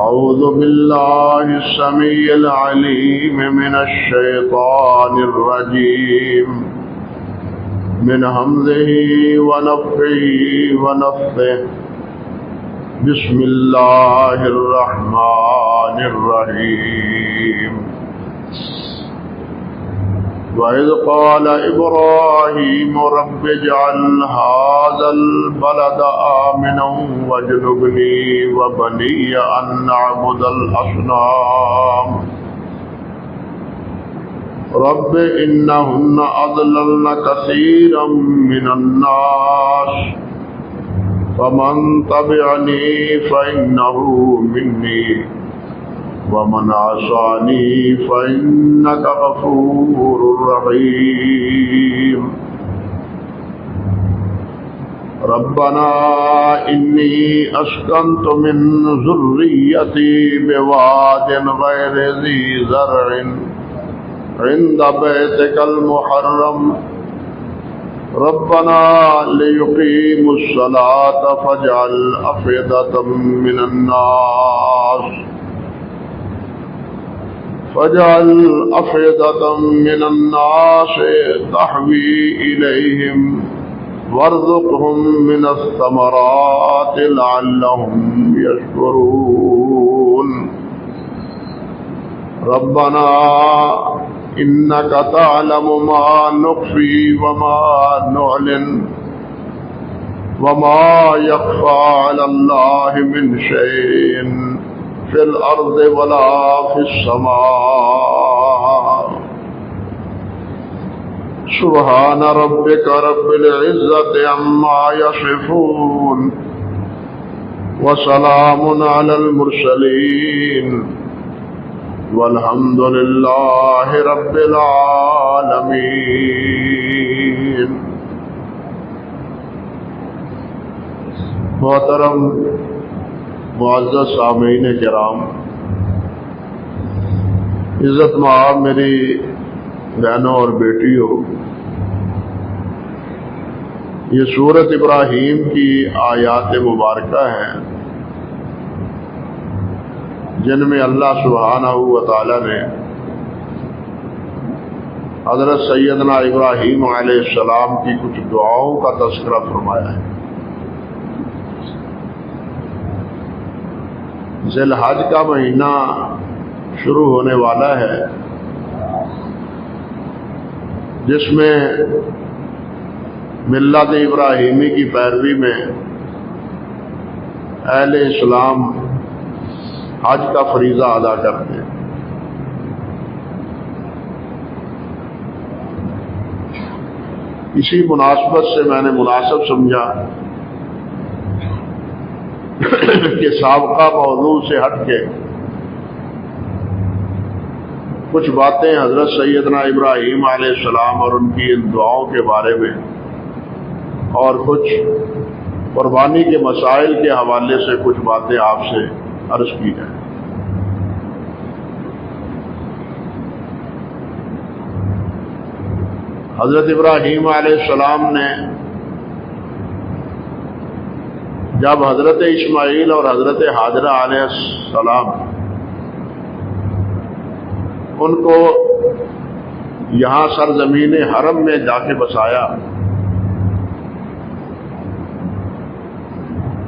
أعوذ بالله السميع العليم من الشيطان الرجيم من همزه ونفخه ونفثه بسم الله الرحمن الرحيم وإذ قال إبراهيم رب اجعل هذا البلد آمنا واجنبني وبني أن نعبد الأصنام رب إنهن أضللن كثيرا من الناس فمن تبعني فإنه مني ومن عصاني فإنك غفور رحيم ربنا إني أسكنت من ذريتي بواد غير ذي زرع عند بيتك المحرم ربنا ليقيموا الصلاة فاجعل أفئدة من الناس تهوي إليهم وارزقهم من الثمرات لعلهم يشكرون ربنا إنك تعلم ما نخفي وما نعلن وما يخفى على الله من شيء في الأرض ولا في السماء سبحان ربك رب العزة عما يصفون وسلام على المرسلين والحمد لله رب العالمين. محترم معزز سامعین کرام، عزت مآب میری بہنوں اور بیٹیوں، یہ سورۃ ابراہیم کی آیات مبارکہ ہیں جن میں اللہ سبحانہ و تعالی نے حضرت سیدنا ابراہیم علیہ السلام کی کچھ دعاؤں کا تذکرہ فرمایا ہے۔ ذی الحج کا مہینہ شروع ہونے والا ہے، جس میں ملت ابراہیمی کی پیروی میں اہل اسلام حج کا فریضہ ادا کرتے ہیں۔ اسی مناسبت سے میں نے مناسب سمجھا کہ سابقہ موضوع سے ہٹ کے کچھ باتیں حضرت سیدنا ابراہیم علیہ السلام اور ان کی ان دعاؤں کے بارے میں اور کچھ قربانی کے مسائل کے حوالے سے کچھ باتیں آپ سے عرض کی جائیں۔ حضرت ابراہیم علیہ السلام نے جب حضرت اسماعیل اور حضرت ہاجرہ علیہ السلام ان کو یہاں سرزمین حرم میں جا کے بسایا،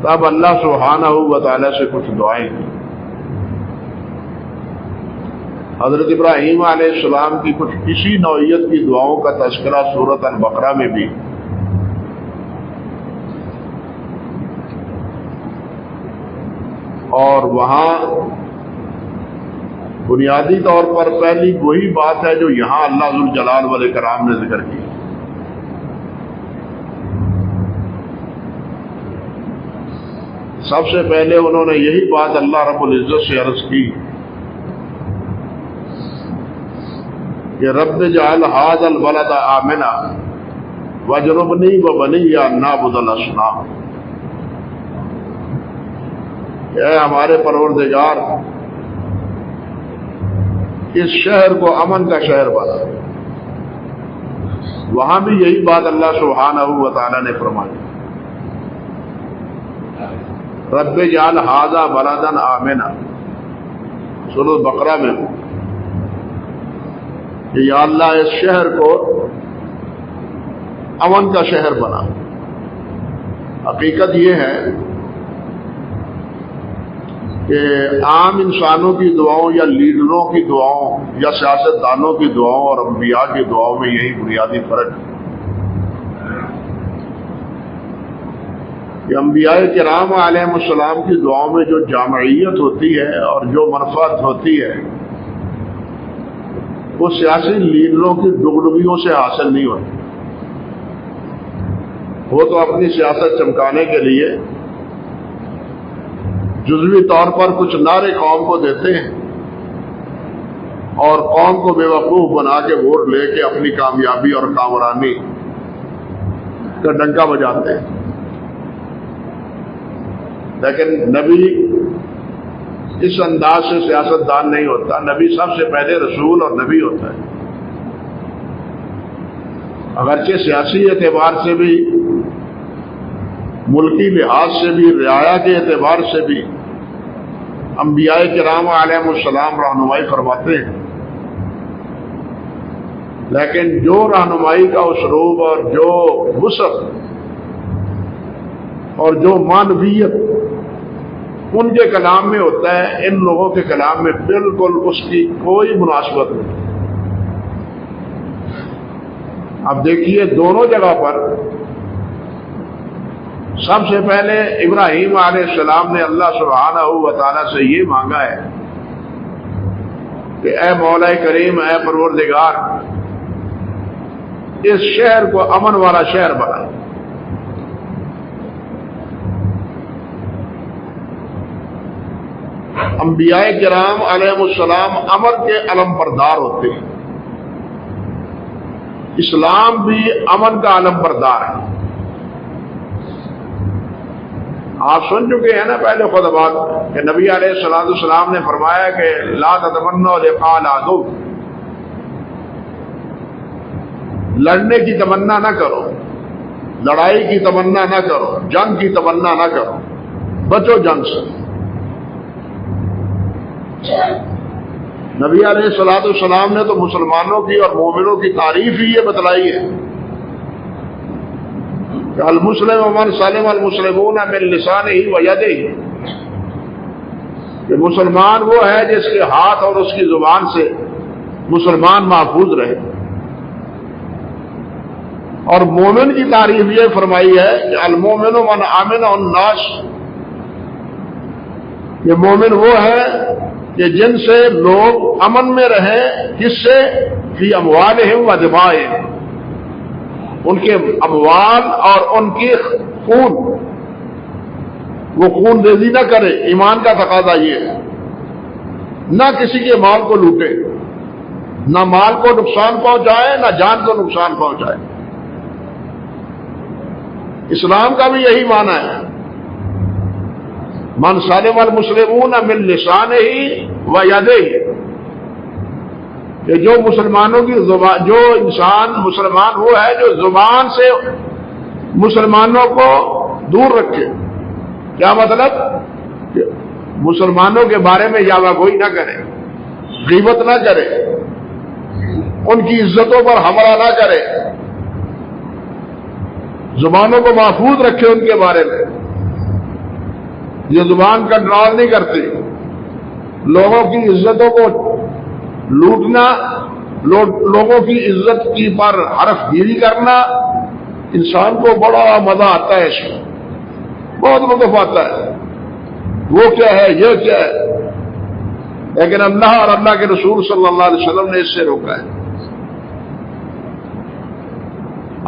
تب اللہ سبحانہ و تعالی سے کچھ دعائیں کی۔ حضرت ابراہیم علیہ السلام کی کچھ اسی نوعیت کی دعاؤں کا تذکرہ سورۃ البقرہ میں بھی، اور وہاں بنیادی طور پر پہلی وہی بات ہے جو یہاں اللہ ذوالجلال والاکرام نے ذکر کی۔ سب سے پہلے انہوں نے یہی بات اللہ رب العزت سے عرض کی کہ رب اجعل ھذا البلد آمنا واجنبنی وبنی ان نعبد الاصنام، اے ہمارے پروردگار اس شہر کو امن کا شہر بنا۔ وہاں بھی یہی بات اللہ سبحانہ و تعالی نے فرمائی، رب اجعل ھذا بلدا آمنا، سورۃ بقرہ میں کہ یا اللہ اس شہر کو امن کا شہر بنا۔ حقیقت یہ ہے کہ عام انسانوں کی دعاؤں یا لیڈروں کی دعاؤں یا سیاست دانوں کی دعاؤں اور انبیاء کی دعاؤں میں یہی بنیادی فرق ہے کہ انبیاء کرام علیہ السلام کی دعاؤں میں جو جامعیت ہوتی ہے اور جو منفعت ہوتی ہے وہ سیاسی لیڈروں کی ڈگڈگیوں سے حاصل نہیں ہوتی۔ وہ تو اپنی سیاست چمکانے کے لیے جزوی طور پر کچھ نعرے قوم کو دیتے ہیں اور قوم کو بے وقوف بنا کے ووٹ لے کے اپنی کامیابی اور کامرانی کا ڈنکا بجاتے ہیں، لیکن نبی اس انداز سے سیاست دان نہیں ہوتا۔ نبی سب سے پہلے رسول اور نبی ہوتا ہے۔ اگرچہ سیاسی اعتبار سے بھی، ملکی لحاظ سے بھی، رعایا کے اعتبار سے بھی انبیاء کرام علیہ السلام رہنمائی فرماتے ہیں، لیکن جو رہنمائی کا اسلوب اور جو وسعت اور جو معنویت ان کے کلام میں ہوتا ہے، ان لوگوں کے کلام میں بالکل اس کی کوئی مناسبت نہیں۔ اب دیکھیے دونوں جگہ پر سب سے پہلے ابراہیم علیہ السلام نے اللہ سبحانہ و تعالیٰ سے یہ مانگا ہے کہ اے مولا کریم، اے پروردگار، اس شہر کو امن والا شہر بنا۔ انبیاء کرام علیہ السلام امن کے علم بردار ہوتے ہیں، اسلام بھی امن کا علم بردار ہے۔ آپ سن چکے ہیں نا پہلے خطبات کہ نبی علیہ السلام نے فرمایا کہ لا تتمنوا لقاء العدو، لڑنے کی تمنا نہ کرو، لڑائی کی تمنا نہ کرو، جنگ کی تمنا نہ کرو، بچو جنگ سے۔ نبی علیہ السلام نے تو مسلمانوں کی اور مومنوں کی تعریف ہی یہ بتلائی ہے کہ المسلم من سلم المسلمون من لسانہ و یدہ، کہ مسلمان وہ ہے جس کے ہاتھ اور اس کی زبان سے مسلمان محفوظ رہے۔ اور مومن کی تعریف یہ فرمائی ہے کہ المومن من آمن الناس، یہ مومن وہ ہے کہ جن سے لوگ امن میں رہیں، کس سے؟ فی اموالہم و دمائہم، ان کے اموال اور ان کی خون، وہ خون ریزی نہ کرے۔ ایمان کا تقاضا یہ ہے، نہ کسی کے مال کو لوٹے، نہ مال کو نقصان پہنچائے، نہ جان کو نقصان پہنچائے۔ اسلام کا بھی یہی معنی ہے، من سلم المسلمون من لسانہ و یدہ، کہ جو مسلمانوں کی زبان، جو انسان مسلمان وہ ہے جو زبان سے مسلمانوں کو دور رکھے۔ کیا مطلب؟ کہ مسلمانوں کے بارے میں یاوہ گوئی نہ کرے، غیبت نہ کرے، ان کی عزتوں پر حملہ نہ کرے، زبانوں کو محفوظ رکھے ان کے بارے میں۔ یہ زبان کنٹرول نہیں کرتی، لوگوں کی عزتوں کو لوٹنا، لوگوں کی عزت کی پر حرف گیری کرنا، انسان کو بڑا مزہ آتا ہے، اس میں بہت لطف آتا ہے۔ وہ کیا ہے، یہ کیا ہے، لیکن اللہ اور اللہ کے رسول صلی اللہ علیہ وسلم نے اس سے روکا ہے۔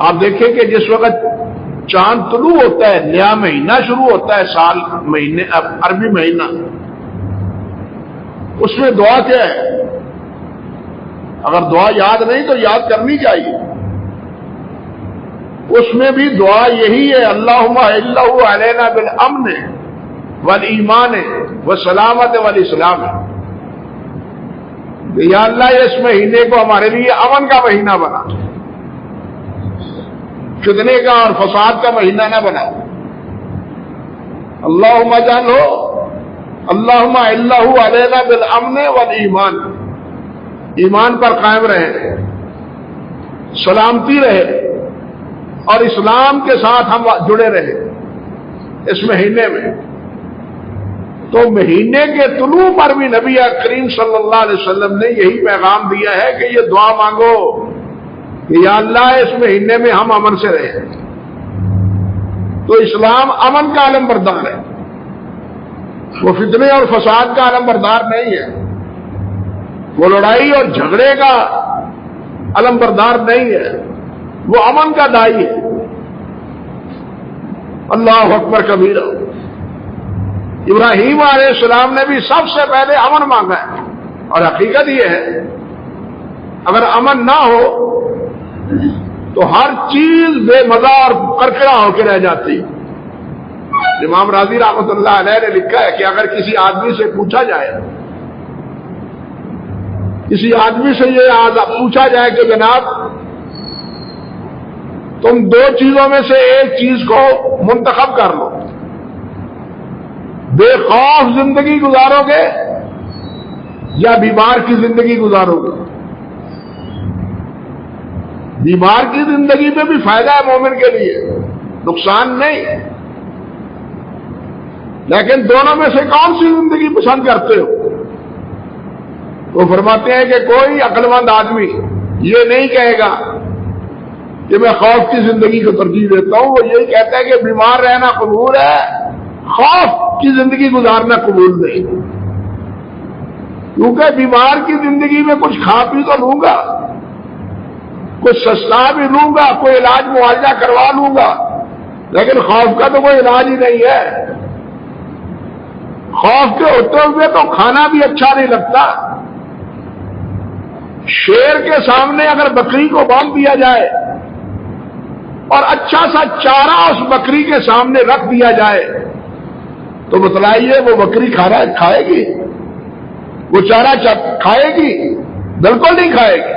آپ دیکھیں کہ جس وقت چاند طلوع ہوتا ہے، نیا مہینہ شروع ہوتا ہے، سال مہینے عربی مہینہ، اس میں دعا کیا ہے؟ اگر دعا یاد نہیں تو یاد کرنی چاہیے۔ اس میں بھی دعا یہی ہے، اللہم احلہ علینا بالامن والایمان والسلامت والاسلام، یا اللہ اس مہینے کو ہمارے لیے امن کا مہینہ بنا، فتنے کا اور فساد کا مہینہ نہ بنا۔ اللہم اجعلہ اللہم اعلہ علینا بالامن والایمان، ایمان پر قائم رہے، سلامتی رہے اور اسلام کے ساتھ ہم جڑے رہے اس مہینے میں۔ تو مہینے کے طلوع پر بھی نبی کریم صلی اللہ علیہ وسلم نے یہی پیغام دیا ہے کہ یہ دعا مانگو کہ یا اللہ اس مہینے میں ہم امن سے رہیں۔ تو اسلام امن کا علم بردار ہے، وہ فتنے اور فساد کا علم بردار نہیں ہے، وہ لڑائی اور جھگڑے کا علم بردار نہیں ہے، وہ امن کا دائی ہے۔ اللہ اکبر کبیرہ۔ ابراہیم علیہ السلام نے بھی سب سے پہلے امن مانگا ہے، اور حقیقت یہ ہے اگر امن نہ ہو تو ہر چیز بے مزہ اور کرکرا ہو کے رہ جاتی۔ امام راضی رحمۃ اللہ علیہ نے لکھا ہے کہ اگر کسی آدمی سے پوچھا جائے، کسی آدمی سے یہ پوچھا جائے کہ جناب تم دو چیزوں میں سے ایک چیز کو منتخب کر لو، بے خوف زندگی گزارو گے یا بیمار کی زندگی گزارو گے؟ بیمار کی زندگی میں بھی فائدہ ہے مومن کے لیے، نقصان نہیں، لیکن دونوں میں سے کون سی زندگی پسند کرتے ہو؟ وہ فرماتے ہیں کہ کوئی عقل مند آدمی یہ نہیں کہے گا کہ میں خوف کی زندگی کو ترجیح دیتا ہوں، وہ یہی کہتا ہے کہ بیمار رہنا قبول ہے، خوف کی زندگی گزارنا قبول نہیں، کیونکہ بیمار کی زندگی میں کچھ کھا پی تو لوں گا، کچھ سستا بھی لوں گا، کوئی علاج معالجہ کروا لوں گا، لیکن خوف کا تو کوئی علاج ہی نہیں ہے۔ خوف کے ہوتے ہوئے تو کھانا بھی اچھا نہیں لگتا۔ شیر کے سامنے اگر بکری کو باندھ دیا جائے اور اچھا سا چارہ اس بکری کے سامنے رکھ دیا جائے تو بتلائیے وہ بکری کھائے گی؟ وہ چارہ کھائے گی؟ بالکل نہیں کھائے گی،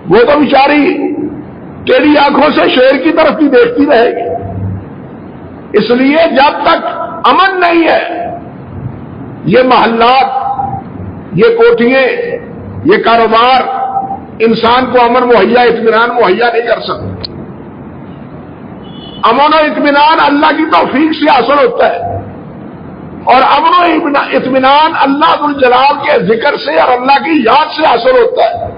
وہ تو بیچاری ٹیڑھی آنکھوں سے شیر کی طرف بھی دیکھتی رہے گی۔ اس لیے جب تک امن نہیں ہے، یہ محلات، یہ کوٹھیاں، یہ کاروبار انسان کو امن مہیا، اطمینان مہیا نہیں کر سکتے۔ امن و اطمینان اللہ کی توفیق سے حاصل ہوتا ہے، اور امن و اطمینان اللہ ذو الجلال کے ذکر سے اور اللہ کی یاد سے حاصل ہوتا ہے۔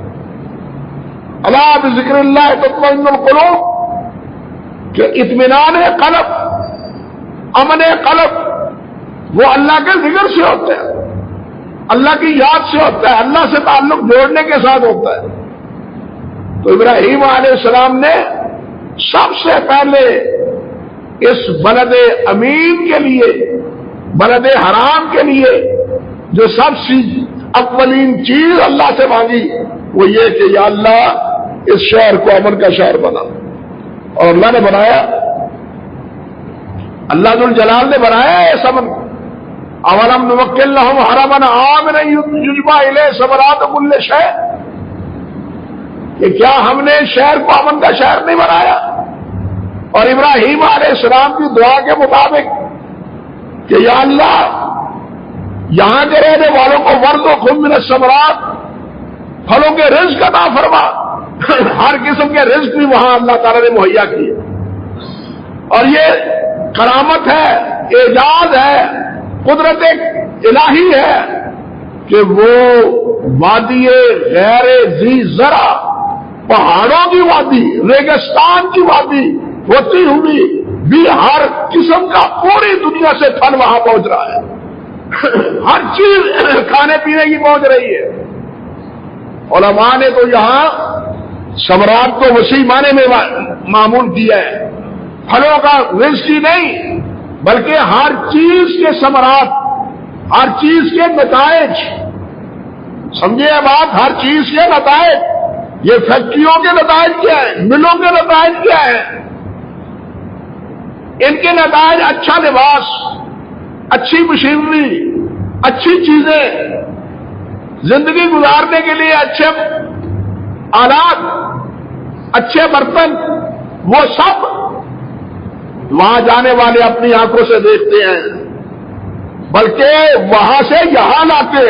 الا بذکر اللہ تطمئن القلوب، کہ اطمینان قلب، امن قلب وہ اللہ کے ذکر سے ہوتا ہے، اللہ کی یاد سے ہوتا ہے، اللہ سے تعلق جوڑنے کے ساتھ ہوتا ہے۔ تو ابراہیم علیہ السلام نے سب سے پہلے اس بلد امین کے لیے، بلد حرام کے لیے جو سب سے اولین چیز اللہ سے مانگی وہ یہ کہ یا اللہ اس شہر کو امن کا شہر بنا، اور اللہ نے بنایا، اللہ ذو الجلال نے بنایا اس امن۔ اولم نمکن لہم حرما آمنا یجبی الیہ ثمرات کل شیء، کہ کیا ہم نے شہر کو امن کا شہر نہیں بنایا؟ اور ابراہیم علیہ السلام کی دعا کے مطابق کہ یا اللہ یہاں کے رہنے والوں کو ورزقہم من الثمرات، پھلوں کے رزق عطا فرما۔ ہر قسم کے رزق بھی وہاں اللہ تعالیٰ نے مہیا کیے، اور یہ کرامت ہے، اعجاز ہے، قدرت الہی ہے کہ وہ وادی غیر ذی زرع، پہاڑوں کی وادی، ریگستان کی وادی ہوتی ہوئی بھی ہر قسم کا پوری دنیا سے پھل وہاں پہنچ رہا ہے، ہر چیز کھانے پینے کی پہنچ رہی ہے۔ علماء نے تو یہاں ثمرات کو وسیع معنی میں معمول کیا ہے، پھلوں کا رزق ہی نہیں بلکہ ہر چیز کے ثمرات، ہر چیز کے نتائج، سمجھے بات، ہر چیز کے نتائج۔ یہ فیکٹریوں کے نتائج کیا ہیں؟ ملوں کے نتائج کیا ہیں؟ ان کے نتائج اچھا لباس، اچھی مشینری، اچھی چیزیں، زندگی گزارنے کے لیے اچھے آلات، اچھے برتن، وہ سب وہاں جانے والے اپنی آنکھوں سے دیکھتے ہیں، بلکہ وہاں سے یہاں لاتے،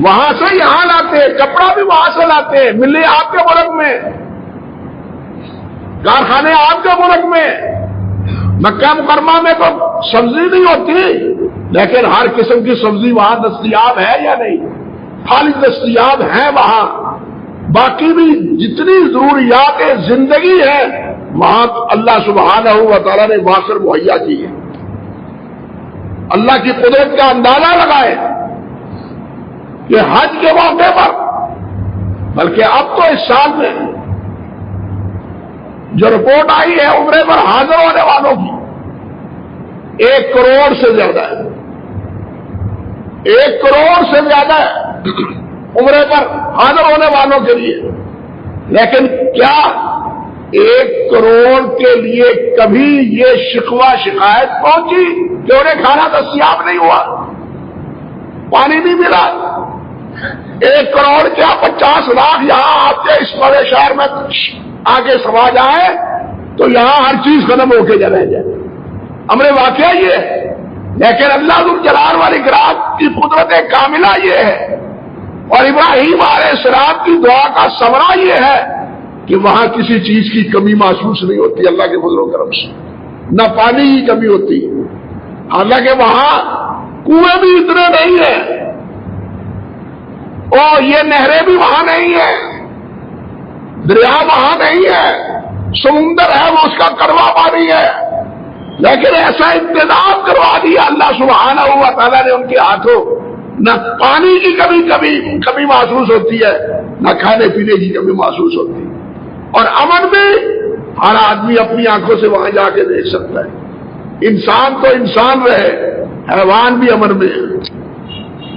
وہاں سے یہاں لاتے، کپڑا بھی وہاں سے لاتے، ملیں آپ کے ملک میں، کارخانے آپ کے ملک میں۔ مکہ مکرمہ میں تو سبزی نہیں ہوتی، لیکن ہر قسم کی سبزی وہاں دستیاب ہے یا نہیں؟ پھل دستیاب ہیں وہاں، باقی بھی جتنی ضروریات زندگی ہے وہاں اللہ سبحانہ و تعالیٰ نے وہاں سے مہیا کی ہے۔ اللہ کی قدرت کا اندازہ لگائے کہ حج کے موقع پر، بلکہ اب تو اس سال میں جو رپورٹ آئی ہے عمرے پر حاضر ہونے والوں کی 1 کروڑ سے زیادہ ہے، 1 کروڑ سے زیادہ ہے عمرے پر حاضر ہونے والوں کے لیے۔ لیکن کیا 1 کروڑ کے لیے کبھی یہ شکوہ شکایت پہنچی کہ انہیں کھانا دستیاب نہیں ہوا، پانی نہیں ملا؟ 1 کروڑ کیا 50 لاکھ یہاں آپ کے اس بڑے شہر میں آگے سما جائے تو یہاں ہر چیز ختم ہو کے رہ جائے، امر واقعہ یہ ہے۔ لیکن اللہ ذوالجلال والاکرام کی قدرت کاملہ یہ ہے، اور ابراہیم علیہ السلام کی دعا کا ثمرہ یہ ہے کہ وہاں کسی چیز کی کمی محسوس نہیں ہوتی اللہ کے فضل و کرم سے، نہ پانی کی کمی ہوتی، حالانکہ وہاں کنویں بھی اتنے نہیں ہیں اور یہ نہریں بھی وہاں نہیں ہیں، دریا وہاں نہیں ہے، سمندر ہے وہ اس کا کڑوا پانی ہے، لیکن ایسا انتظام کروا دیا اللہ سبحانہ و تعالیٰ نے ان کے ہاتھوں، نہ پانی کی کمی محسوس ہوتی ہے، نہ کھانے پینے کی کمی محسوس ہوتی ہے، اور امن بھی ہر آدمی اپنی آنکھوں سے وہاں جا کے دیکھ سکتا ہے۔ انسان تو انسان رہے، حیوان بھی امن میں ہے۔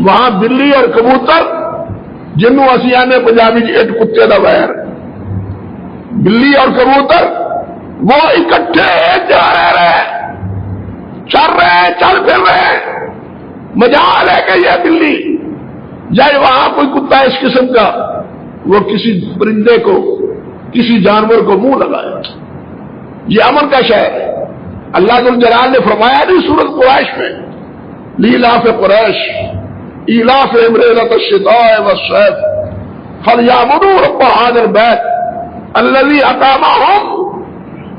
وہاں بلی اور کبوتر جنوں اسیانے پنجابی ایک کتے دا بیر، بلی اور کبوتر وہ اکٹھے ایک جگہ رہ رہے ہیں، چل رہے ہیں، چل پھر رہے ہیں، مجال ہے کہ یہ بلی جائے وہاں کوئی کتا اس قسم کا وہ کسی پرندے کو، کسی جانور کو منہ لگائے، یہ امن کا شہر ہے۔ اللہ ذوالجلال نے فرمایا نہیں سورۃ قریش میں، لیلاف قریش ایلافہم رحلۃ الشتاء والصیف فلیعبدوا رب هذا البیت الذی اطعمہم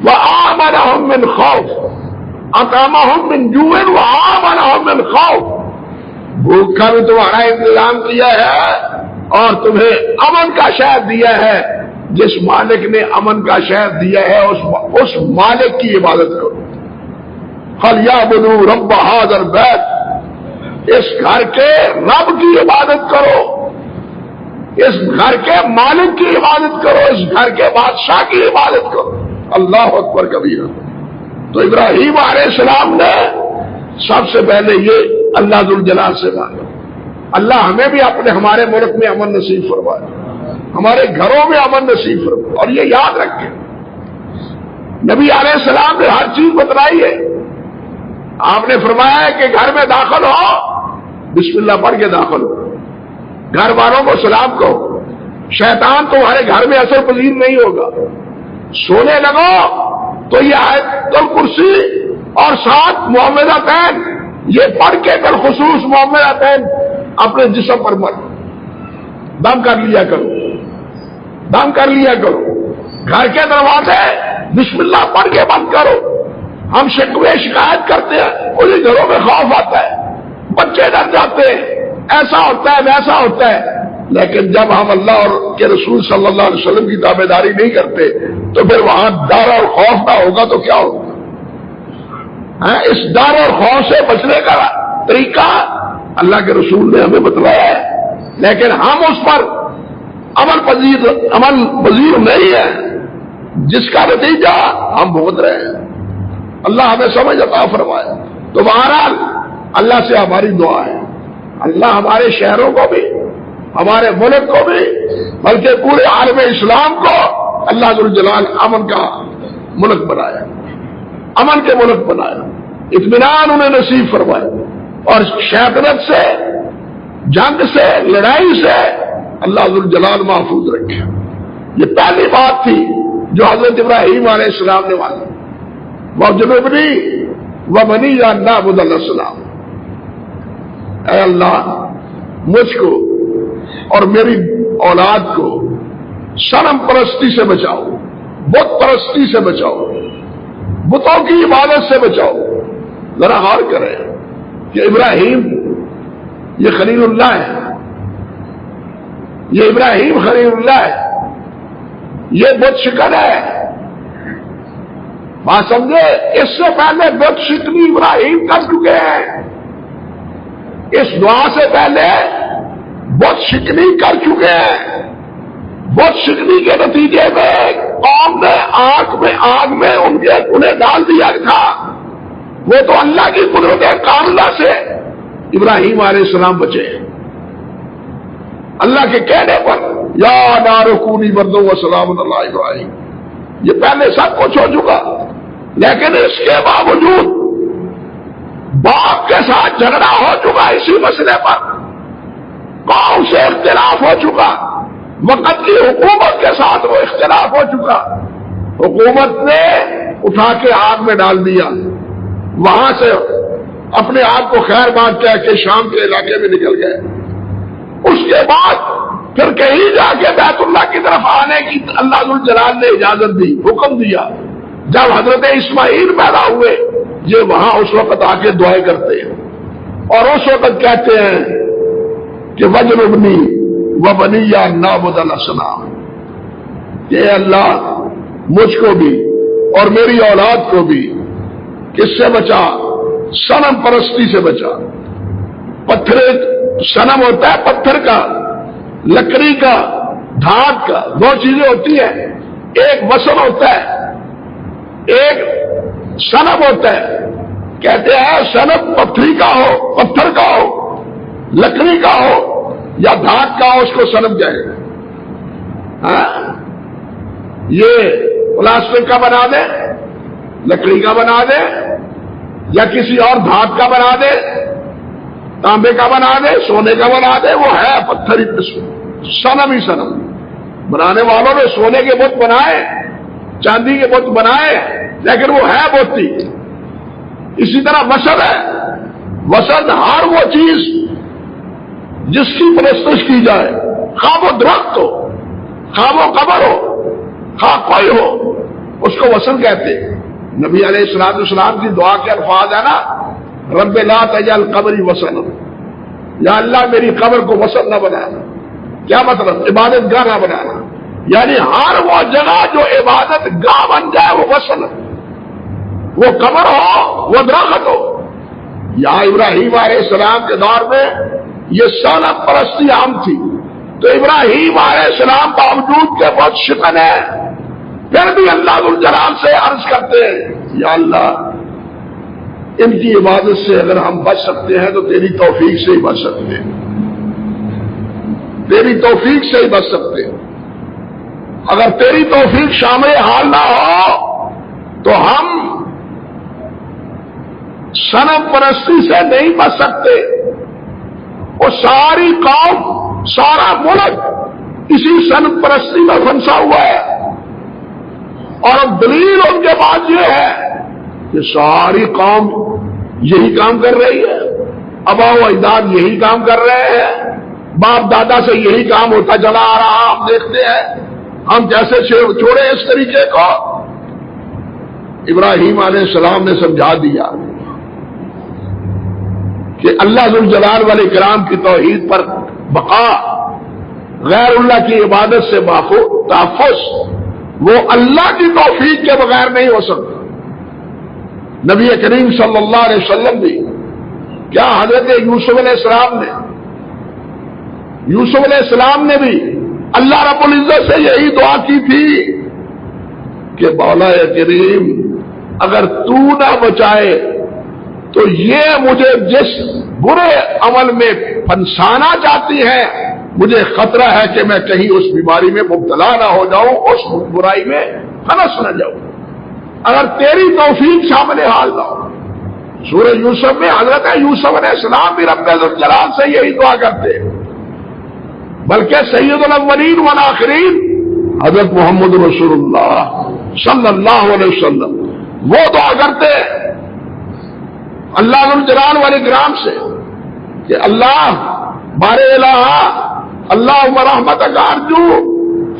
وآمنہم من خوف، اطعمہم من جوع وآمنہم من خوف، بھوک کا بھی تمہارا انتظام کیا ہے اور تمہیں امن کا شہر دیا ہے۔ جس مالک نے امن کا شہر دیا ہے اس مالک کی عبادت کرو۔ فَلْيَعْبُدُوا رَبَّ هَذَا الْبَيْتِ، اس گھر کے رب کی عبادت کرو، اس گھر کے مالک کی عبادت کرو، اس گھر کے بادشاہ کی عبادت کرو۔ اللہ اکبر کبیرہ۔ تو ابراہیم علیہ السلام نے سب سے پہلے یہ اللہ ذوالجلال سے مانگا، اللہ ہمیں بھی ہمارے ملک میں امن نصیب فرمائے، ہمارے گھروں میں امن نصیب فرمائے۔ اور یہ یاد رکھیں نبی علیہ السلام نے ہر چیز بتلائی ہے۔ آپ نے فرمایا ہے کہ گھر میں داخل ہو بسم اللہ پڑھ کے داخل ہو، گھر والوں کو سلام کہو، شیطان تمہارے گھر میں اثر پذیر نہیں ہوگا۔ سونے لگو تو یہ آیت الکرسی اور ساتھ معوذتین یہ پڑھ کے بالخصوص معوذتین اپنے جسم پر مت دم کر لیا کرو، دم کر لیا کرو۔ گھر کے دروازے بسم اللہ پڑھ کے بند کرو۔ ہم شکوے شکایت کرتے ہیں، انہیں گھروں میں خوف آتا ہے، بچے ڈر جاتے ہیں، ایسا ہوتا ہے ویسا ہوتا ہے، لیکن جب ہم اللہ اور کے رسول صلی اللہ علیہ وسلم کی تابعداری نہیں کرتے تو پھر وہاں ڈر اور خوف نہ ہوگا تو کیا ہوگا؟ اس ڈر اور خوف سے بچنے کا طریقہ اللہ کے رسول نے ہمیں بتلایا ہے، لیکن ہم اس پر عمل پذیر نہیں ہے، جس کا نتیجہ ہم بھگت رہے ہیں۔ اللہ ہمیں سمجھ عطا فرمائے۔ تو بہرحال اللہ سے ہماری دعا ہے، اللہ ہمارے شہروں کو بھی، ہمارے ملک کو بھی، بلکہ پورے عالم اسلام کو اللہ ذوالجلال امن کا ملک بنایا، امن کے ملک بنایا، اطمینان انہیں نصیب فرمائے، اور شیطنت سے، جنگ سے، لڑائی سے اللہ ذوالجلال محفوظ رکھے۔ یہ پہلی بات تھی جو حضرت ابراہیم علیہ السلام نے مانی۔ وَجْنُبْنِي وبنی ان نعبد الاصنام، اے اللہ مجھ کو اور میری اولاد کو صنم پرستی سے بچاؤ، بت پرستی سے بچاؤ، بتوں کی عبادت سے بچاؤ۔ ذرا غور کریں کہ ابراہیم یہ خلیل اللہ ہے، یہ ابراہیم خلیل اللہ ہے، یہ بت شکن ہے۔ بات سمجھے؟ اس سے پہلے بت شکنی ابراہیم کر چکے ہیں، اس دعا سے پہلے بت شکنی کر چکے ہیں۔ بت شکنی کے نتیجے میں قوم نے آگ میں انہیں ڈال دیا تھا۔ وہ تو اللہ کی قدرت کاملہ سے ابراہیم علیہ السلام بچے، اللہ کے کہنے پر یا نار کونی بردو وسلام علی ابراہیم، یہ پہلے سب کچھ ہو چکا، لیکن اس کے باوجود باپ کے ساتھ جھگڑا ہو چکا، اسی مسئلے پر قوم سے اختلاف ہو چکا، وقت کی حکومت کے ساتھ وہ اختلاف ہو چکا، حکومت نے اٹھا کے آگ میں ڈال دیا، وہاں سے اپنے آپ کو خیر بات کہہ کے شام کے علاقے میں نکل گئے۔ اس کے بعد پھر کہیں جا کے بیت اللہ کی طرف آنے کی اللہ ذوالجلال نے اجازت دی، حکم دیا۔ جب حضرت اسماعیل پیدا ہوئے یہ وہاں اس وقت آ کے دعائیں کرتے ہیں اور اس وقت کہتے ہیں کہ وجنبنی وبنی ان نعبد الاصنام، کہ اللہ مجھ کو بھی اور میری اولاد کو بھی کس سے بچا؟ صنم پرستی سے بچا۔ پتھر صنم ہوتا ہے پتھر کا، لکڑی کا، دھات کا، دو چیزیں ہوتی ہیں، ایک وثن ہوتا ہے، ایک صنم ہوتا ہے۔ کہتے ہیں صنم پتھری کا ہو، پتھر کا ہو، لکڑی کا ہو یا دھات کا ہو، اس کو صنم کہے۔ یہ پلاسٹک کا بنا دے، لکڑی کا بنا دے یا کسی اور دھات کا بنا دے، تانبے کا بنا دے، سونے کا بنا دے، وہ ہے پتھر ہی صنم ہی صنم۔ بنانے والوں نے سونے کے بت بنائے، چاندی کے بت بنائے، لیکن وہ ہے بت ہی۔ اسی طرح وثن ہے، وثن ہر وہ چیز جس کی پرستش کی جائے، خواہ وہ درخت ہو، خواہ وہ قبر ہو، خواہ کوئی ہو، اس کو وثن کہتے ہیں۔ نبی علیہ السلام کی دعا کے الفاظ ہے نا، رب لا تجعل قبری وثن، یا اللہ میری قبر کو وثن نہ بنانا۔ کیا مطلب؟ عبادت گاہ نہ بنانا، یعنی ہر وہ جگہ جو عبادت گاہ بن جائے وہ وثن، وہ قبر ہو، وہ درخت ہو۔ یہاں ابراہیم علیہ السلام کے دور میں یہ صنم پرستی عام تھی، تو ابراہیم علیہ السلام باوجود کے بہت شکن ہے، پھر بھی اللہ ذوالجلال سے عرض کرتے ہیں یا اللہ ان کی عبادت سے اگر ہم بچ سکتے ہیں تو تیری توفیق سے ہی بچ سکتے ہیں، تیری توفیق سے ہی بچ سکتے ہیں۔ اگر تیری توفیق شامل حال نہ ہو تو ہم صنم پرستی سے نہیں بچ سکتے۔ وہ ساری قوم، سارا ملک اسی صنم پرستی میں پھنسا ہوا ہے، اور اب دلیل ان کے پاس یہ ہے کہ ساری قوم یہی کام کر رہی ہے، آبا و اجداد یہی کام کر رہے ہیں، باپ دادا سے یہی کام ہوتا چلا آ رہا، ہم دیکھتے ہیں، ہم کیسے چھوڑے اس طریقے کو۔ ابراہیم علیہ السلام نے سمجھا دیا کہ اللہ ذوالجلال والاکرام کی توحید پر بقا، غیر اللہ کی عبادت سے تحفظ، وہ اللہ کی توفیق کے بغیر نہیں ہو سکتا۔ نبی کریم صلی اللہ علیہ وسلم بھی، کیا حضرت یوسف علیہ السلام نے بھی اللہ رب العزت سے یہی دعا کی تھی کہ مولا کریم اگر تو نہ بچائے تو یہ مجھے جس برے عمل میں پھنسانا چاہتی ہے، مجھے خطرہ ہے کہ میں کہیں اس بیماری میں مبتلا نہ ہو جاؤں، اس برائی میں پھنس نہ جاؤں، اگر تیری توفیق شامل حال نہ ہو۔ سورہ یوسف میں حضرت یوسف علیہ السلام بھی رب ذوالجلال سے یہی دعا کرتے ہیں، بلکہ سید الاولین والآخرین حضرت محمد رسول اللہ صلی اللہ علیہ وسلم وہ دعا کرتے ہیں اللہ ذوالجلال والاکرام سے کہ اللہ بارے الہ اللہ ورحمتک ارجو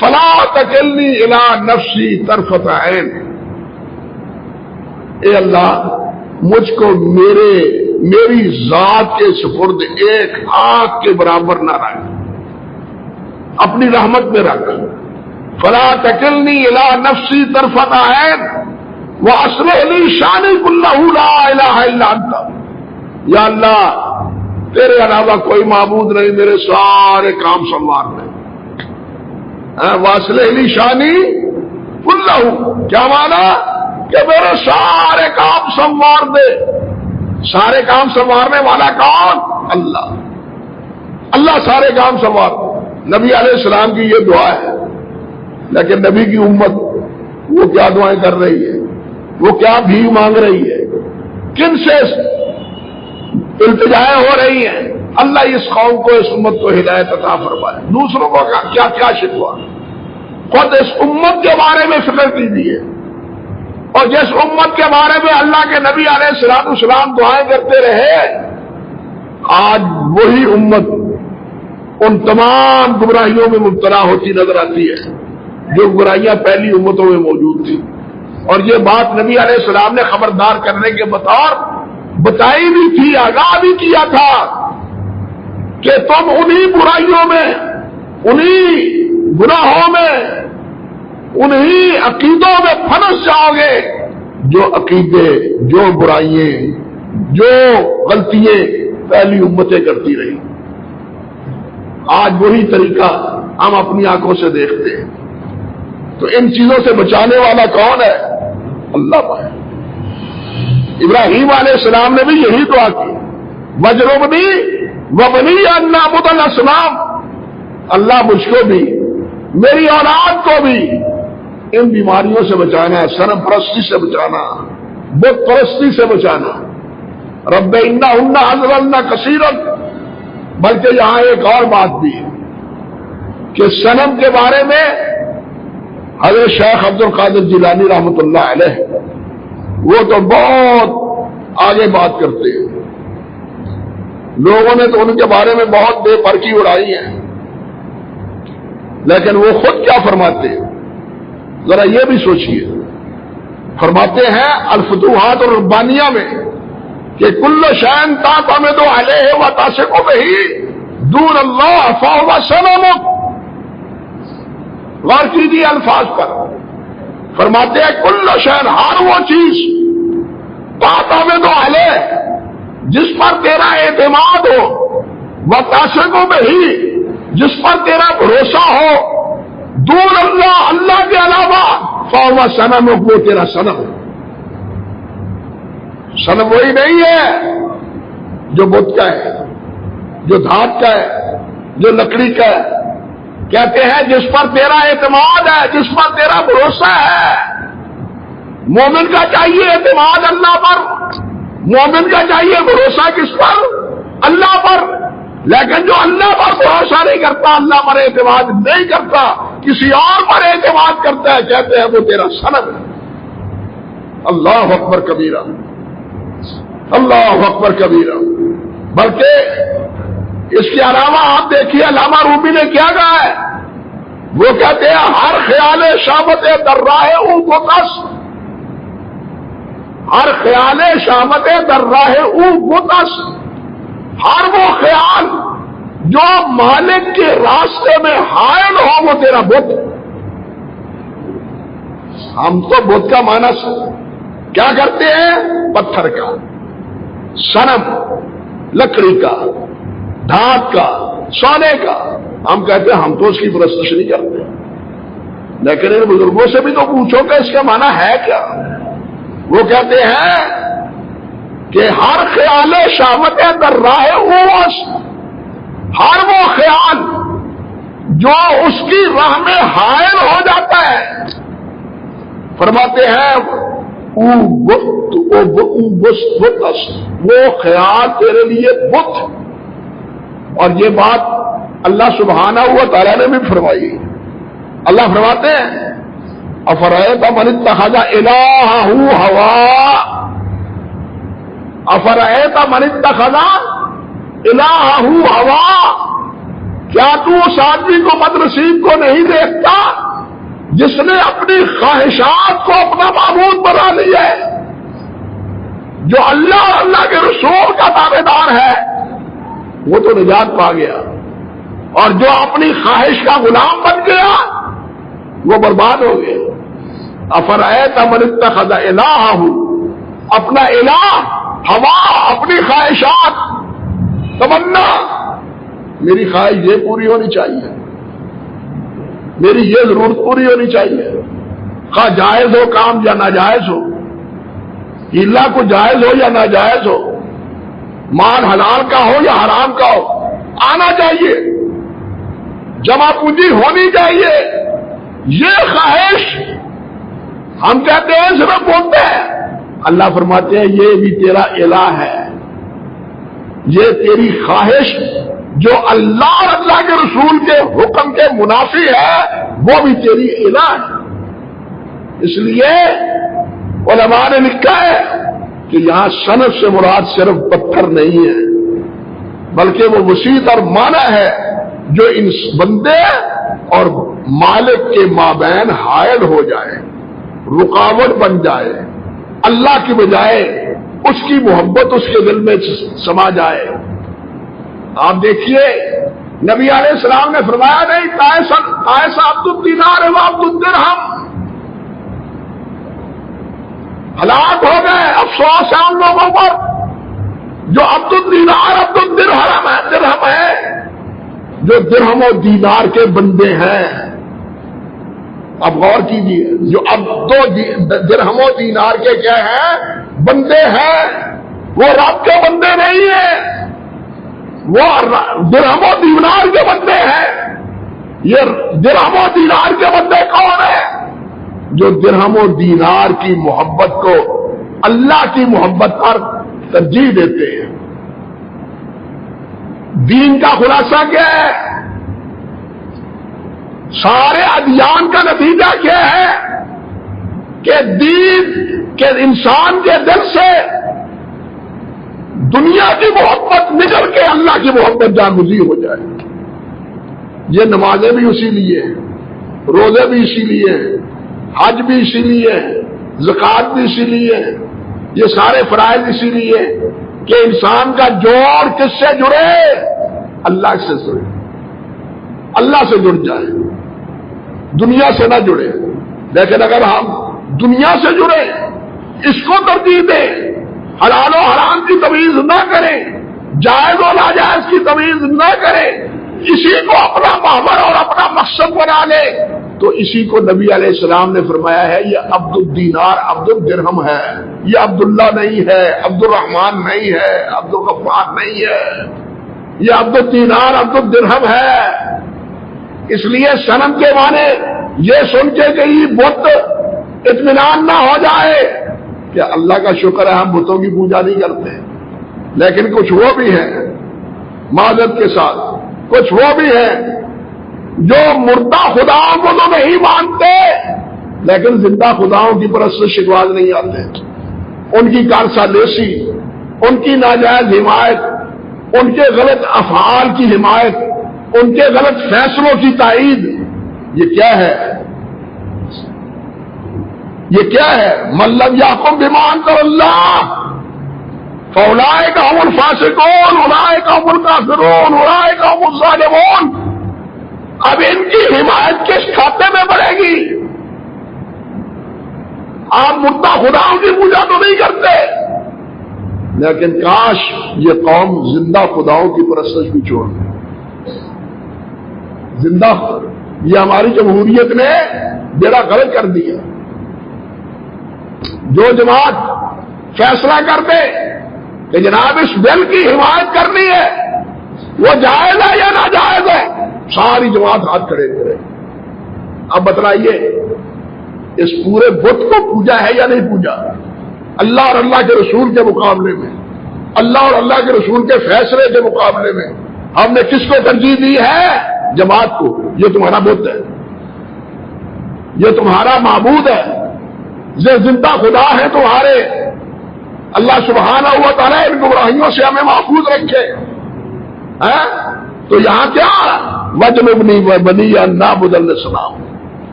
فلا تکلنی الی نفسی طرفۃ عین، اے اللہ مجھ کو میری ذات کے سپرد ایک آنکھ کے برابر نہ رکھ، اپنی رحمت میں رکھ، فلا تکلنی الی نفسی طرفۃ عین واصلح لی شانی کلہ لا الہ الا انت، یا اللہ تیرے علاوہ کوئی معبود نہیں، میرے سارے کام سنوار دے، واصلح لی شانی کلہ، کیا مانا کہ میرے سارے کام سنوار دے، سارے کام سنوارنے والا کون؟ اللہ، اللہ سارے کام سنوار دے۔ نبی علیہ السلام کی یہ دعا ہے، لیکن نبی کی امت وہ کیا دعائیں کر رہی ہے، وہ کیا بھیک مانگ رہی ہے، کن سے التجائیں ہو رہی ہیں؟ اللہ اس قوم کو، اس امت کو ہدایت عطا فرمائے۔ دوسروں کو کیا کیا شکوا، خود اس امت کے بارے میں فکر کیجیے، اور جس امت کے بارے میں اللہ کے نبی علیہ السلام دعائیں کرتے رہے، آج وہی امت ان تمام گمراہیوں میں مبتلا ہوتی نظر آتی ہے جو برائیاں پہلی امتوں میں موجود تھی۔ اور یہ بات نبی علیہ السلام نے خبردار کرنے کے بطور بتائی بھی تھی، آگاہ بھی کیا تھا کہ تم انہی برائیوں میں، انہی گناہوں میں، انہی عقیدوں میں پھنس جاؤ گے جو عقیدے، جو برائیاں، جو غلطیاں پہلی امتیں کرتی رہی۔ آج وہی طریقہ ہم اپنی آنکھوں سے دیکھتے ہیں۔ تو ان چیزوں سے بچانے والا کون ہے؟ اللہ پاک۔ ابراہیم علیہ السلام نے بھی یہی دعا کی، وَاجْنُبْنِي وَبَنِيَّ أَن نَّعْبُدَ الْأَصْنَامَ، اللہ مجھ کو بھی، میری اولاد کو بھی ان بیماریوں سے بچانا، صنم پرستی سے بچانا، بت پرستی سے بچانا۔ رب انہن اضللن کثیرا، بلکہ یہاں ایک اور بات بھی ہے کہ صنم کے بارے میں حضرت شیخ عبد القادر جیلانی رحمۃ اللہ علیہ وہ تو بہت آگے بات کرتے ہیں، لوگوں نے تو ان کے بارے میں بہت بے پرکی اڑائی ہے، لیکن وہ خود کیا فرماتے ہیں ذرا یہ بھی سوچئے۔ فرماتے ہیں الفتوحات الربانیہ میں کہ کل شیء تعتمد علیہ وتثق بہ دون اللہ فہو صنم۔ غور کیجیے الفاظ پر، فرماتے ہیں کل شیء، ہر وہ چیز، تعتمد علیہ، جس پر تیرا اعتماد ہو، وتثق بہ، جس پر تیرا بھروسہ ہو، دون اللہ، اللہ کے علاوہ، فہو صنم، وہ تیرا صنم ہے۔ صنم وہی نہیں ہے جو بت کا ہے، جو دھات کا ہے، جو لکڑی کا ہے۔ کہتے ہیں جس پر تیرا اعتماد ہے، جس پر تیرا بھروسہ ہے۔ مومن کا چاہیے اعتماد اللہ پر، مومن کا چاہیے بھروسہ کس پر؟ اللہ پر۔ لیکن جو اللہ پر بھروسہ نہیں کرتا، اللہ پر اعتماد نہیں کرتا، کسی اور پر اعتماد کرتا ہے، کہتے ہیں وہ تیرا صنم ہے۔ اللہ اکبر کبیرہ، اللہ اکبر کبیرہ۔ بلکہ اس کے علاوہ آپ دیکھیے علامہ رومی نے کیا کہا ہے، وہ کہتے ہیں ہر خیال شامت در راہ او گتس، ہر خیال شامت در راہ او گتس، ہر وہ خیال جو مالک کے راستے میں حائل ہو وہ تیرا بت۔ ہم تو بت کا معنی کیا کرتے ہیں؟ پتھر کا، صنم، لکڑی کا، دھات کا، سونے کا۔ ہم کہتے ہیں ہم تو اس کی پرستش نہیں کرتے، لیکن ان بزرگوں سے بھی تو پوچھو کہ اس کا معنی ہے کیا۔ وہ کہتے ہیں کہ ہر خیال شامت در راہ اوس، ہر وہ خیال جو اس کی راہ میں حائل ہو جاتا ہے، فرماتے ہیں وہ خیال تیرے لیے بت۔ اور یہ بات اللہ سبحانہ و تعالیٰ نے بھی فرمائی۔ اللہ فرماتے ہیں افرأیت من اتخذ الہہ ہوا، افرأیت من اتخذ الہہ ہوا، کیا تو اس آدمی کو بدنصیب کو نہیں دیکھتا جس نے اپنی خواہشات کو اپنا معبود بنا لیا ہے؟ جو اللہ اور اللہ کے رسول کا تابع دار ہے وہ تو نجات پا گیا، اور جو اپنی خواہش کا غلام بن گیا وہ برباد ہو گیا۔ افرأیت من اتخذ الہہ، اپنا الہ ہوا، اپنی خواہشات، تمنا، میری خواہش یہ پوری ہونی چاہیے، میری یہ ضرورت پوری ہونی چاہیے، خواہ جائز ہو کام یا ناجائز ہو، ہیلا کو جائز ہو یا ناجائز ہو، مال حلال کا ہو یا حرام کا ہو، آنا چاہیے، جمع پونجی ہونی چاہیے۔ یہ خواہش ہم کہتے ہیں صرف بولتے ہیں، اللہ فرماتے ہیں یہ بھی تیرا الہ ہے، یہ تیری خواہش جو اللہ اور اللہ کے رسول کے حکم کے منافی ہے وہ بھی تیری الہ ہے۔ اس لیے علماء نے لکھا ہے کہ یہاں صنف سے مراد صرف پتھر نہیں ہے، بلکہ وہ وسیع اور معنی ہے جو ان بندے اور مالک کے مابین حائل ہو جائے، رکاوٹ بن جائے، اللہ کی بجائے اس کی محبت اس کے دل میں سما جائے۔ آپ دیکھیے نبی علیہ السلام نے فرمایا نہیں قائس عبد الدینار و عبد الدرہم، ہلاک ہو گئے، افسوس ہے ان لوگوں پر جو عبد الدینار عبد الدرہم ہے، جو درہم و دینار کے بندے ہیں۔ اب غور کیجیے، جو اب دو درہم و دینار کے کیا ہیں؟ بندے ہیں، وہ رب کے بندے نہیں ہیں، وہ درہم و دینار کے بندے ہیں۔ یہ درہم و دینار کے بندے کون ہیں؟ جو درہم و دینار کی محبت کو اللہ کی محبت پر ترجیح دیتے ہیں۔ دین کا خلاصہ کیا ہے؟ سارے ادیان کا نتیجہ کیا ہے کہ دین کے انسان کے دل سے دنیا کی محبت نکل کے اللہ کی محبت جاگزی ہو جائے۔ یہ نمازیں بھی اسی لیے ہیں، روزے بھی اسی لیے ہیں، حج بھی اسی لیے ہے، زکوٰۃ بھی اسی لیے ہے، یہ سارے فرائض اسی لیے کہ انسان کا جوڑ کس سے جڑے؟ اللہ سے جڑے، اللہ سے جڑ جائے، دنیا سے نہ جڑے۔ لیکن اگر ہم دنیا سے جڑے، اس کو ترجیح دیں، حلال و حرام کی تمیز نہ کریں، جائز و ناجائز کی تمیز نہ کریں، اسی کو اپنا محور اور اپنا مقصد بنا لے، تو اسی کو نبی علیہ السلام نے فرمایا ہے یہ عبد الدینار عبد الدرہم ہے، یہ عبداللہ نہیں ہے، عبد الرحمن نہیں ہے، عبد الغفار نہیں ہے، یہ عبد الدینار عبد الدرہم ہے۔ اس لیے صنم کے معنی یہ سن کے کہ یہ بت اطمینان نہ ہو جائے کہ اللہ کا شکر ہے ہم بتوں کی پوجا نہیں کرتے، لیکن کچھ وہ بھی ہیں معذرت کے ساتھ، کچھ وہ بھی ہیں جو مردہ خداؤں کو تو نہیں مانتے لیکن زندہ خداؤں کی پرستش شکواز نہیں آتے، ان کی کارسالیسی، ان کی ناجائز حمایت، ان کے غلط افعال کی حمایت، ان کے غلط فیصلوں کی تائید، یہ کیا ہے؟ یہ کیا ہے؟ من لم یحکم بما انزل اللہ فاولئک هم الفاسقون اولئک هم الکافرون اولئک هم الظالمون۔ اب ان کی حمایت کس کھاتے میں پڑے گی؟ آپ مردہ خداؤں کی پوجا تو نہیں کرتے، لیکن کاش یہ قوم زندہ خداؤں کی پرستش بھی چھوڑ دے۔ زندہ یہ ہماری جمہوریت نے بیڑا غرق کر دیا۔ جو جماعت فیصلہ کر دے کہ جناب اس بل کی حمایت کرنی ہے، وہ جائز ہے یا ناجائز ہے، ساری جماعت ہاتھ کھڑے کرے۔ اب بتلائیے اس پورے بت کو پوجا ہے یا نہیں پوجا؟ اللہ اور اللہ کے رسول کے مقابلے میں، اللہ اور اللہ کے رسول کے فیصلے کے مقابلے میں ہم نے کس کو ترجیح دی ہے؟ جماعت کو۔ یہ تمہارا بت ہے، یہ تمہارا معبود ہے، یہ زندہ خدا ہے تمہارے، اللہ سبحانہ و تعالیٰ ان گمراہیوں سے ہمیں محفوظ رکھے. تو یہاں کیا وجنبنی و بنی نعبد الاسلام،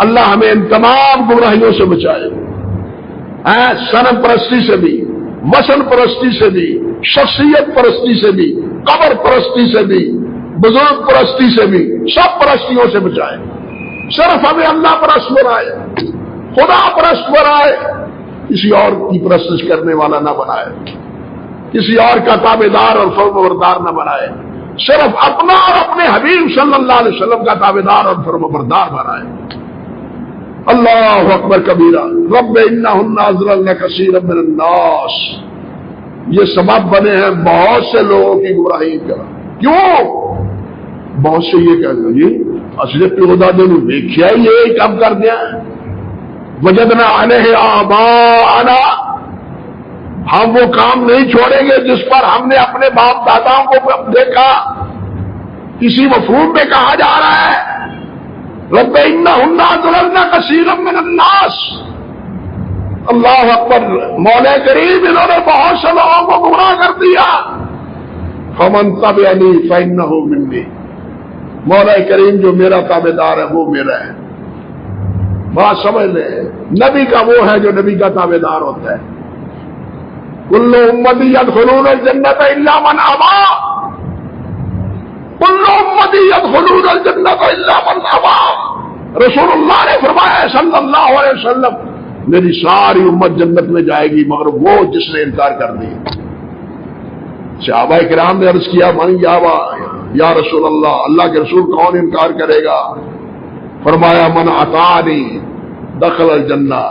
اللہ ہمیں ان تمام گمراہیوں سے بچائے، صنم پرستی سے بھی، وثن پرستی سے بھی، شخصیت پرستی سے بھی، قبر پرستی سے بھی، بزرگ پرستی سے بھی، سب پرستیوں سے بچائے. صرف ہمیں اللہ پرست بنائے، خدا پرست بنائے، کسی اور کی پرستش کرنے والا نہ بنائے، کسی اور کا تابع دار اور فرمانبردار نہ بنائے، صرف اپنا اور اپنے حبیب صلی اللہ علیہ وسلم کا تابع دار اور فرمانبردار بنائے. اللہ اکبر کبیرہ. رب انہن اضللن کثیرا من الناس، یہ سبب بنے ہیں بہت سے لوگوں کی گمراہی کا. کیوں؟ بہت سے یہ کہتے ہیں جی اصل پیودا دن دیکھا یہ کم کر دیا، وجدنا علیہ آباءنا، ہم وہ کام نہیں چھوڑیں گے جس پر ہم نے اپنے باپ داداؤں کو دیکھا. کسی مفہوم میں کہا جا رہا ہے رب انہن اضللن کثیرا من الناس. اللہ اکبر. مولا کریم انہوں نے بہت سے لوگوں کو گمراہ کر دیا. فمن تبعنی فانہ منی، مولا کریم جو میرا تابع دار ہے وہ میرا ہے. بات سمجھ لیں، نبی کا وہ ہے جو نبی کا تابع دار ہوتا ہے. کل امتی یدخلون الجنۃ الا من ابا، کل امتی یدخلون الجنۃ الا من ابا. رسول اللہ نے فرمایا صلی اللہ علیہ وسلم میری ساری امت جنت میں جائے گی مگر وہ جس نے انکار کر دیا. صحابہ کرام نے عرض کیا من یا رسول اللہ، اللہ کے رسول کون انکار کرے گا؟ فرمایا من اطاعنی دخل الجنہ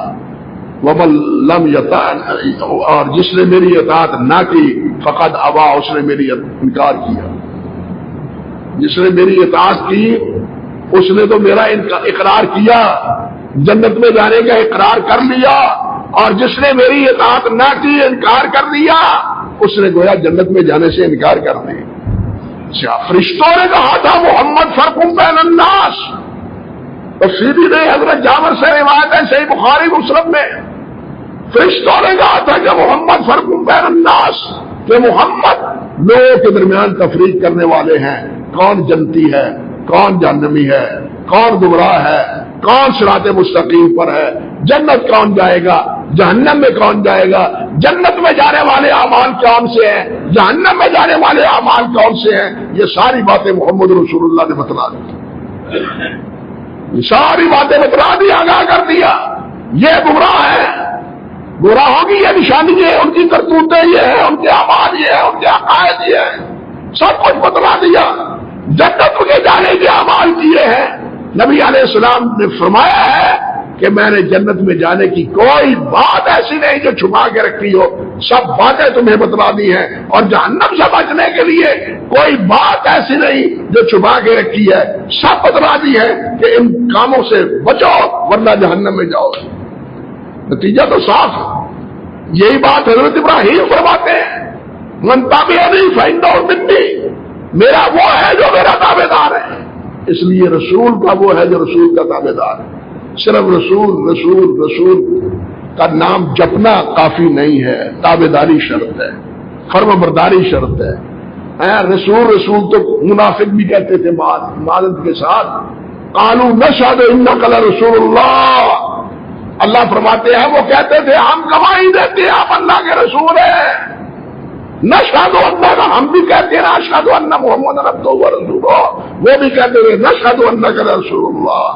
ومن لم یطعنی، اور جس نے میری اطاعت نہ کی فقد ابا، اس نے میری انکار کیا. جس نے میری اطاعت کی اس نے تو میرا اقرار کیا، جنت میں جانے کا اقرار کر لیا، اور جس نے میری اطاعت نہ کی انکار کر دیا اس نے گویا جنت میں جانے سے انکار کر دیا. فرشتوں نے کہا تھا محمد فرق بین الناس، اور سیدھی نہیں حضرت جابر سے روایت ہے صحیح بخاری مسلم میں، فرشتوں نے کہا تھا کہ محمد فرق بین الناس، کہ محمد لوگوں کے درمیان تفریق کرنے والے ہیں. کون جنتی ہے، کون جہنمی ہے، کون گمراہ ہے، کون صراط مستقیم پر ہے، جنت کون جائے گا، جہنم میں کون جائے گا، جنت میں جانے والے اعمال کون سے ہیں، جہنم میں جانے والے اعمال کون سے ہیں. یہ ساری باتیں محمد رسول اللہ نے بتلا دی، یہ ساری باتیں بتلا دی، آگاہ کر دیا. یہ گمراہ ہے، گمراہوں کی یہ نشانی ہے، ان کی کرتوتیں یہ ہیں، ان کے اعمال یہ ہیں، ان کے عقائد یہ ہیں، سب کچھ بتلا دیا. جنت کے جانے کے اعمال کیے ہیں. نبی علیہ السلام نے فرمایا ہے کہ میں نے جنت میں جانے کی کوئی بات ایسی نہیں جو چھپا کے رکھی ہو، سب باتیں تمہیں بتلا دی ہیں. اور جہنم سے بچنے کے لیے کوئی بات ایسی نہیں جو چھپا کے رکھی ہے، سب بتلا دی ہے کہ ان کاموں سے بچو ورنہ جہنم میں جاؤ. نتیجہ تو صاف ہے. یہی بات حضرت ابراہیم فرماتے ہیں من تبعنی فانہ منی، میرا وہ ہے جو میرا تابع دار ہے. اس لیے رسول کا وہ ہے جو رسول کا تابع دار ہے. صرف رسول رسول رسول کا نام جپنا کافی نہیں ہے، تابع داری شرط ہے، فرما برداری شرط ہے. رسول رسول تو منافق بھی کہتے تھے معذرت کے ساتھ، قالوا نشهد انک لرسول اللہ. اللہ فرماتے ہیں وہ کہتے تھے ہم گواہی دیتے ہیں آپ اللہ کے رسول ہیں. نشهد انک، ہم بھی کہتے ہیں اشهد ان محمد عبدہ ورسولہ، وہ بھی کہتے ہیں نشهد انک لرسول اللہ.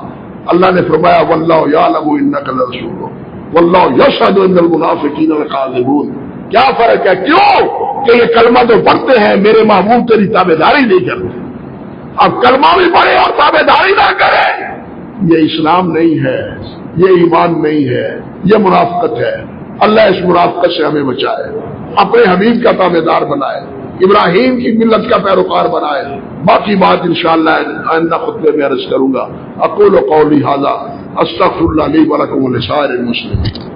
اللہ نے فرمایا واللہ یعلم انک لرسولہ واللہ یشهد ان المنافقین لکاذبون. کیا فرق ہے؟ کیوں کہ یہ کلمہ تو پڑھتے ہیں، میرے محبوب تیری تابع داری نہیں کرتے. اب کلمہ بھی پڑھے اور تابع داری نہ کرے، یہ اسلام نہیں ہے، یہ ایمان نہیں ہے، یہ منافقت ہے. اللہ اس منافقت سے ہمیں بچائے، اپنے حبیب کا تابع دار بنائے، ابراہیم کی ملت کا پیروکار بنائے. باقی بات انشاءاللہ آئندہ خطبے میں عرض کروں گا. اقول قولی ھذا استغفر اللہ لی ولکم ولسائر المسلمین.